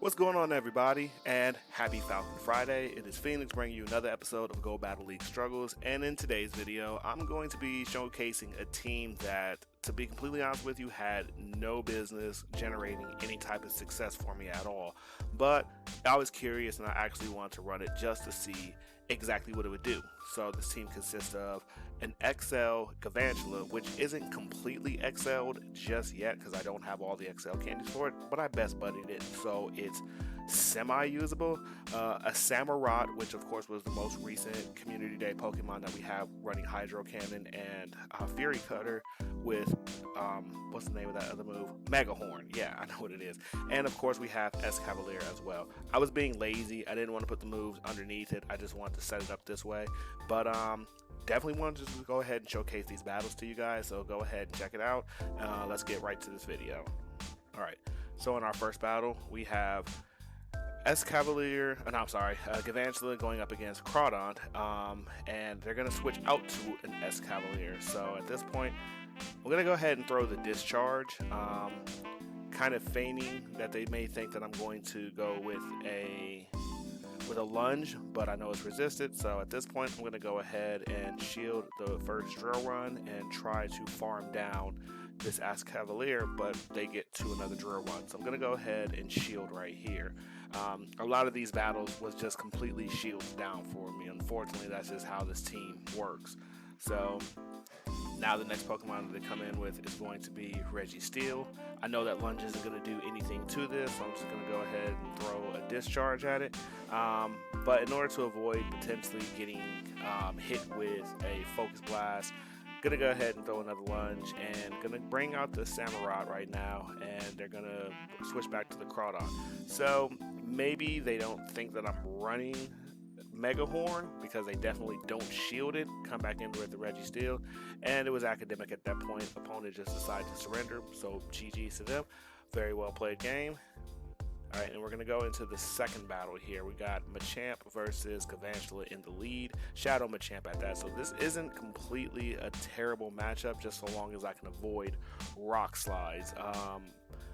What's going on, everybody, and happy Falcon Friday. It is Phoenix bringing you another episode of Go Battle League Struggles, and in today's video, I'm going to be showcasing a team that, to be completely honest with you, had no business generating any type of success for me at all. But I was curious, and I actually wanted to run it just to see exactly what it would do. So this team consists of an XL Galvantula, which isn't completely XL'd just yet because I don't have all the XL candies for it, but I best buddied it, so it's semi-usable. A Samurott, which of course was the most recent Community Day Pokemon that we have running Hydro Cannon, and Fury Cutter with, what's the name of that other move? Mega Horn. Yeah, I know what it is. And of course we have Escavalier as well. I was being lazy. I didn't want to put the moves underneath it. I just wanted to set it up this way. But definitely wanted to just go ahead and showcase these battles to you guys. So go ahead and check it out. Let's get right to this video. Alright, so in our first battle, we have Galvantula going up against Crawdon, and they're going to switch out to an Escavalier. So at this point, we're going to go ahead and throw the Discharge, kind of feigning that they may think that I'm going to go with a Lunge, but I know it's resisted. So at this point, I'm going to go ahead and shield the first drill run and try to farm down this Escavalier, but they get to another drill run. So I'm going to go ahead and shield right here. A lot of these battles was just completely shields down for me. Unfortunately, that's just how this team works. So now the next Pokemon that they come in with is going to be Registeel. I know that Lunge isn't going to do anything to this, so I'm just going to go ahead and throw a Discharge at it. But in order to avoid potentially getting hit with a Focus Blast, gonna go ahead and throw another Lunge and gonna bring out the Samurott right now, and they're gonna switch back to the Crawdon. So maybe they don't think that I'm running Mega Horn because they definitely don't shield it. Come back in with the Registeel, and it was academic at that point. Opponent just decided to surrender, so GG's to them. Very well played game. Alright, and we're going to go into the second battle here. We got Machamp versus Galvantula in the lead. Shadow Machamp at that. So this isn't completely a terrible matchup, just so long as I can avoid Rock Slides.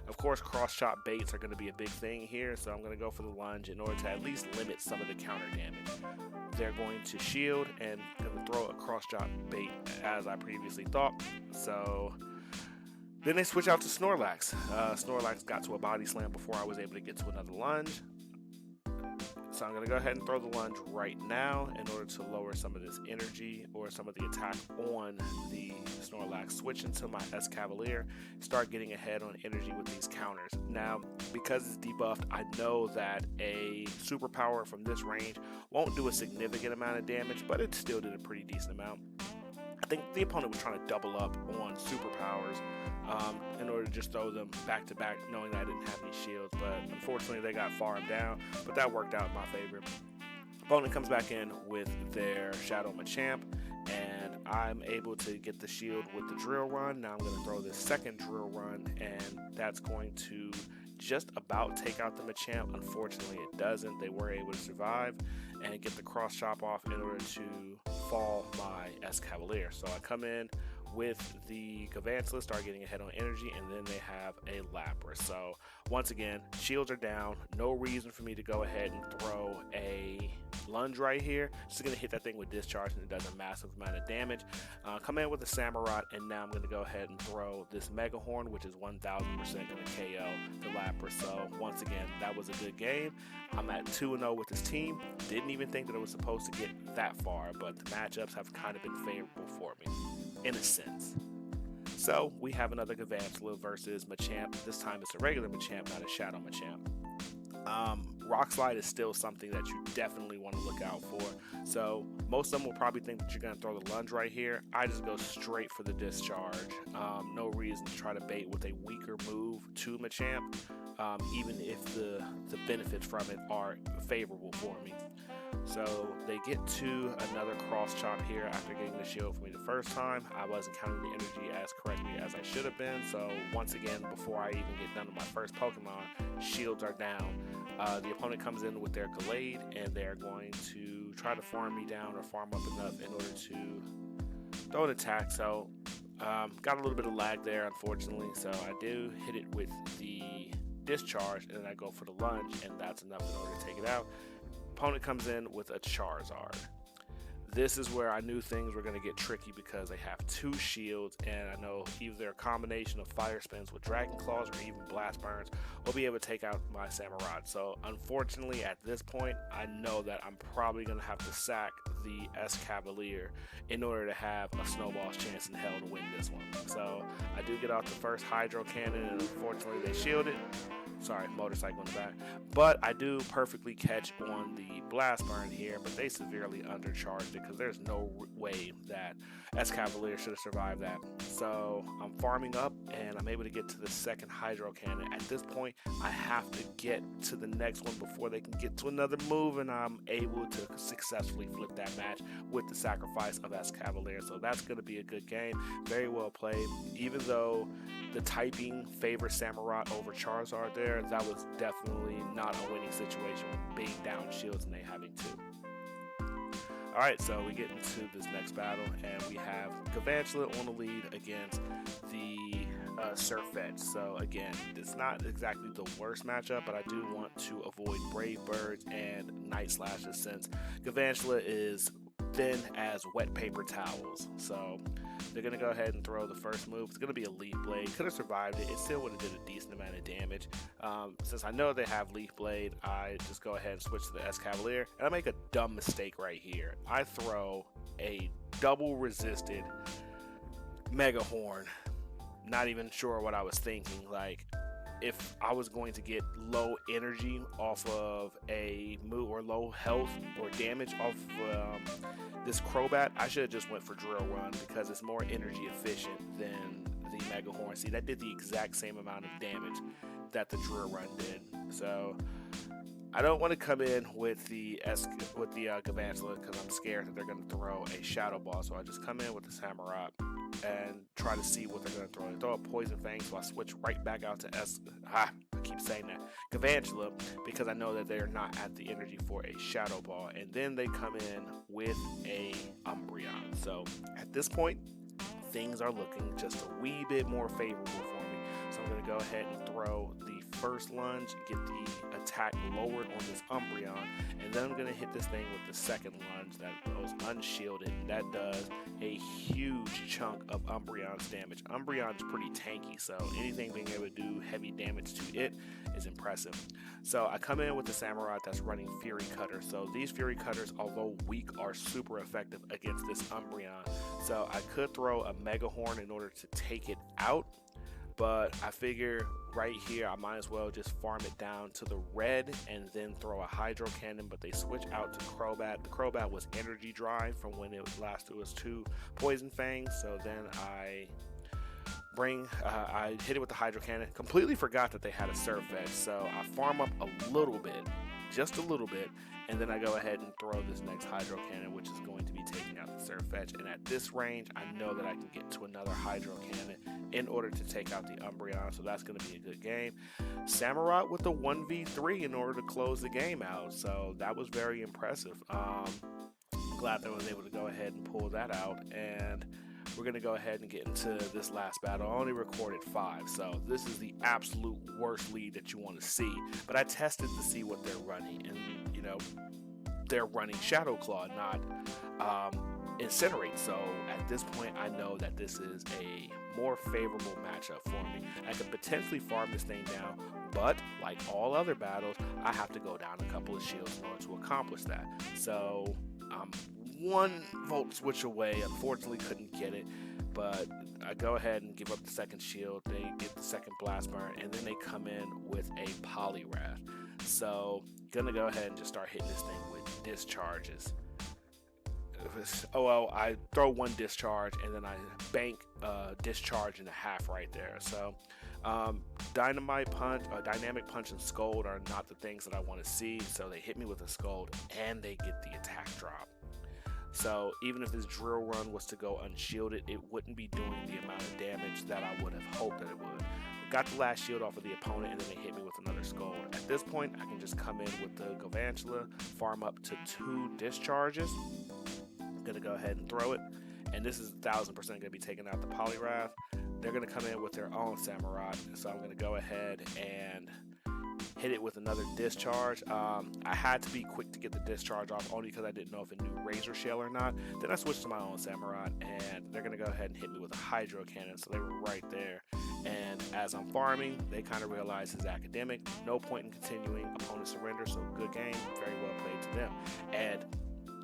Of course, cross-chop baits are going to be a big thing here, so I'm going to go for the Lunge in order to at least limit some of the counter damage. They're going to shield and going to throw a cross-chop bait as I previously thought. So then they switch out to Snorlax. Snorlax got to a body slam before I was able to get to another Lunge. So I'm going to go ahead and throw the Lunge right now in order to lower some of this energy or some of the attack on the Snorlax. Switch into my Escavalier, start getting ahead on energy with these counters. Now, because it's debuffed, I know that a superpower from this range won't do a significant amount of damage, but it still did a pretty decent amount. I think the opponent was trying to double up on superpowers in order to just throw them back to back, knowing that I didn't have any shields, but unfortunately they got farmed down, but that worked out in my favor. Opponent comes back in with their Shadow Machamp, and I'm able to get the shield with the drill run. Now I'm going to throw this second drill run, and that's going to just about take out the Machamp. Unfortunately, it doesn't. They were able to survive and get the cross chop off in order to fall my Escavalier. So I come in with the Galvantula, start getting ahead on energy, and then they have a Lapras. So once again, shields are down. No reason for me to go ahead and throw a Lunge right here. Just gonna hit that thing with Discharge, and it does a massive amount of damage. Come in with the Samurott, and now I'm gonna go ahead and throw this Mega Horn, which is 1000% gonna KO the Lapras. So once again, that was a good game. I'm at 2-0 with this team. Didn't even think that it was supposed to get that far, but the matchups have kind of been favorable for me, in a sense. So we have another Galvantula versus Machamp. This time it's a regular Machamp, not a Shadow Machamp. Rock Slide is still something that you definitely want to look out for. So most of them will probably think that you're going to throw the Lunge right here. I just go straight for the Discharge. No reason to try to bait with a weaker move to Machamp, even if the benefits from it are favorable for me. So they get to another cross chop here after getting the shield for me the first time. I wasn't counting the energy as correctly as I should have been. So once again, before I even get done with my first Pokemon, shields are down. The opponent comes in with their Gallade, and they're going to try to farm me down or farm up enough in order to throw an attack. So got a little bit of lag there, unfortunately. So I do hit it with the discharge, and then I go for the lunge, and that's enough in order to take it out. Opponent comes in with a Charizard. This is where I knew things were going to get tricky because they have 2 shields, and I know either a combination of fire spins with Dragon Claws or even Blast Burns will be able to take out my Samurott. So unfortunately at this point, I know that I'm probably going to have to sack the Escavalier in order to have a snowball's chance in hell to win this one. So I do get off the first Hydro Cannon, and unfortunately they shield it. Sorry, motorcycle in the back. But I do perfectly catch on the Blast Burn here, but they severely undercharged it because there's no way that Escavalier should have survived that. So I'm farming up, and I'm able to get to the second Hydro Cannon. At this point, I have to get to the next one before they can get to another move, and I'm able to successfully flip that match with the sacrifice of Escavalier. So that's going to be a good game. Very well played. Even though the typing favors Samurott over Charizard there, that was definitely not a winning situation with being down shields and they having 2. Alright, so we get into this next battle, and we have Galvantula on the lead against the Surfetch. So again, it's not exactly the worst matchup, but I do want to avoid Brave Birds and Night Slashes since Galvantula is thin as wet paper towels. So they're going to go ahead and throw the first move. It's going to be a Leaf Blade. Could have survived it. It still would have did a decent amount of damage. Since I know they have Leaf Blade, I just go ahead and switch to the Escavalier. And I make a dumb mistake right here. I throw a double resisted Mega Horn. Not even sure what I was thinking. Like, if I was going to get low energy off of a move or low health or damage off this Crobat, I should have just went for Drill Run because it's more energy efficient than the Mega Horn. See, that did the exact same amount of damage that the Drill Run did. So I don't want to come in with the Galvantula because I'm scared that they're going to throw a Shadow Ball. So I just come in with the Samurott and try to see what they're going to throw. They throw a Poison Fang, so I switch right back out to I keep saying that, Galvantula, because I know that they're not at the energy for a Shadow Ball. And then they come in with a Umbreon. So at this point, things are looking just a wee bit more favorable for me. So I'm going to go ahead and throw the first lunge, get the attack lowered on this Umbreon, and then I'm going to hit this thing with the second lunge that goes unshielded, and that does a huge chunk of Umbreon's damage. Umbreon's pretty tanky, so anything being able to do heavy damage to it is impressive. So I come in with the Samurott that's running Fury Cutter. So these Fury Cutters, although weak, are super effective against this Umbreon. So I could throw a Mega Horn in order to take it out, but I figure right here I might as well just farm it down to the red and then throw a Hydro Cannon. But they switch out to Crobat. The Crobat was energy dry from when it last threw its 2 Poison Fangs. So then I hit it with the Hydro Cannon. Completely forgot that they had a Surfetch, so I farm up a little bit, just a little bit, and then I go ahead and throw this next Hydro Cannon, which is going to be taking out the Surfetch. And at this range, I know that I can get to another Hydro Cannon in order to take out the Umbreon, so that's going to be a good game. Samurott with the 1v3 in order to close the game out, so that was very impressive. Glad that I was able to go ahead and pull that out, and we're going to go ahead and get into this last battle. I only recorded 5, so this is the absolute worst lead that you want to see, but I tested to see what they're running, and you know, they're running Shadow Claw, not Incinerate. So at this point, I know that this is a more favorable matchup for me. I could potentially farm this thing down, but like all other battles, I have to go down a couple of shields in order to accomplish that. So I'm 1 volt switch away. Unfortunately, couldn't get it, but I go ahead and give up the second shield. They get the second Blast Burn, and then they come in with a Poliwrath. So gonna go ahead and just start hitting this thing with discharges. I throw 1 discharge and then I bank discharge in half right there. So Dynamic Punch and Scold are not the things that I want to see. So they hit me with a Scold and they get the attack drop. So even if this Drill Run was to go unshielded, it wouldn't be doing the amount of damage that I would have hoped that it would. Got the last shield off of the opponent, and then they hit me with another Scold. At this point, I can just come in with the Galvantula, farm up to 2 discharges. Gonna go ahead and throw it, and this is 1000% gonna be taking out the Poliwrath. They're gonna come in with their own Samurott, so I'm gonna go ahead and hit it with another discharge. I had to be quick to get the discharge off only because I didn't know if it knew Razor Shell or not. Then I switched to my own Samurott, and they're going to go ahead and hit me with a Hydro Cannon, so they were right there. And as I'm farming, they kind of realize it's academic, no point in continuing, opponent surrender, so good game, very well played to them. And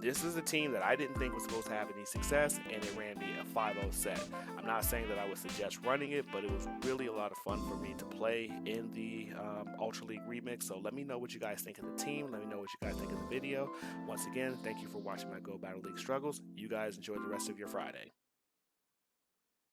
this is a team that I didn't think was supposed to have any success, and it ran me a 5-0 set. I'm not saying that I would suggest running it, but it was really a lot of fun for me to play in the Ultra League Remix. So let me know what you guys think of the team. Let me know what you guys think of the video. Once again, thank you for watching my Go Battle League Struggles. You guys enjoy the rest of your Friday.